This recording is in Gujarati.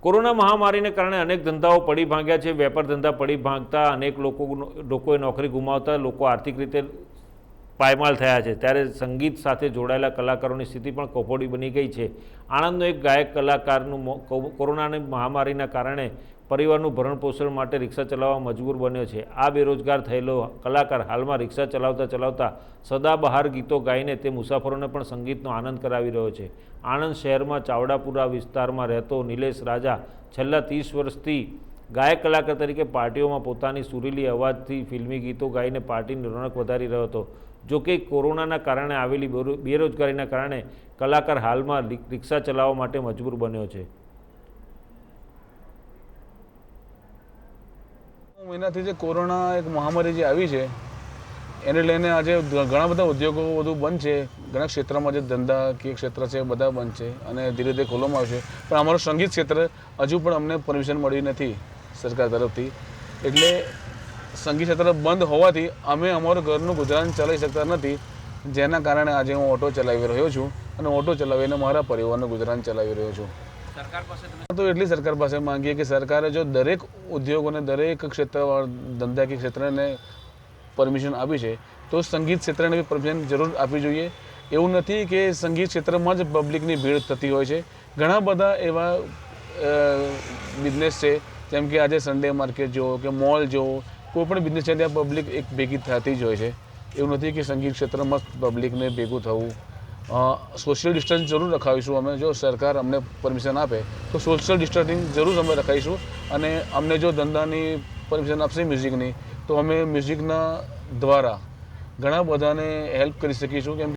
કોરોના મહામારીને કારણે અનેક ધંધાઓ પડી ભાંગ્યા છે। વેપાર ધંધા પડી ભાંગતા અનેક લોકોએ નોકરી ગુમાવતા લોકો આર્થિક રીતે પાયમાલ થયા છે। ત્યારે સંગીત સાથે જોડાયેલા કલાકારોની સ્થિતિ પણ કફોડી બની ગઈ છે। આણંદનો એક ગાયક કલાકારનું કોરોનાની મહામારીના કારણે પરિવારનું ભરણ પોષણ માટે રિક્ષા ચલાવવા મજબૂર બન્યો છે। આ બેરોજગાર થયેલો કલાકાર હાલમાં રિક્ષા ચલાવતા સદાબહાર ગીતો ગાઈને તે મુસાફરોને પણ સંગીતનો આનંદ કરાવી રહ્યો છે। આણંદ શહેરમાં ચાવડાપુરા વિસ્તારમાં રહેતો નિલેશ રાજા છેલ્લા 30 વર્ષથી ગાયક કલાકાર તરીકે પાર્ટીઓમાં પોતાની સુરીલી અવાજથી ફિલ્મી ગીતો ગાઈને પાર્ટીની રોનક વધારી રહ્યો હતો। જોકે કોરોનાના કારણે આવેલી બેરોજગારીના કારણે કલાકાર હાલમાં રિક્ષા ચલાવવા માટે મજબૂર બન્યો છે। મહિનાથી જે કોરોના એક મહામારી જે આવી છે એને લઈને આજે ઘણા બધા ઉદ્યોગો બધું બંધ છે। ઘણા ક્ષેત્રમાં જે ધંધાકીય ક્ષેત્ર છે બધા બંધ છે અને ધીરે ધીરે ખોલવામાં આવશે। પણ અમારું સંગીત ક્ષેત્ર હજુ પણ અમને પરમિશન મળી નથી સરકાર તરફથી। એટલે સંગીત ક્ષેત્ર બંધ હોવાથી અમે અમારું ઘરનું ગુજરાન ચલાવી શકતા નથી, જેના કારણે આજે હું ઓટો ચલાવી રહ્યો છું અને ઓટો ચલાવીને મારા પરિવારનું ગુજરાન ચલાવી રહ્યો છું। તો એટલી સરકાર પાસે માંગીએ કે સરકારે જો દરેક ઉદ્યોગોને દરેક ક્ષેત્ર ધંધાકીય ક્ષેત્રને પરમિશન આપી છે તો સંગીત ક્ષેત્રને બી પરમિશન જરૂર આપવી જોઈએ। એવું નથી કે સંગીત ક્ષેત્રમાં જ પબ્લિકની ભીડ થતી હોય છે। ઘણા બધા એવા બિઝનેસ છે, જેમ કે આજે સન્ડે માર્કેટ જુઓ કે મોલ જુઓ, કોઈ પણ બિઝનેસ છે ત્યાં પબ્લિક એક ભેગી થતી જ હોય છે। એવું નથી કે સંગીત ક્ષેત્રમાં પબ્લિકને ભેગું થવું। સોશિયલ ડિસ્ટન્સ જરૂર રખાવીશું અમે, જો સરકાર અમને પરમિશન આપે તો સોશિયલ ડિસ્ટન્સિંગ જરૂર અમે રખાઈશું। અને અમને જો ધંધાની પરમિશન આપશે મ્યુઝિકની તો અમે મ્યુઝિકના દ્વારા ઘણા બધાને હેલ્પ કરી શકીશું। કેમ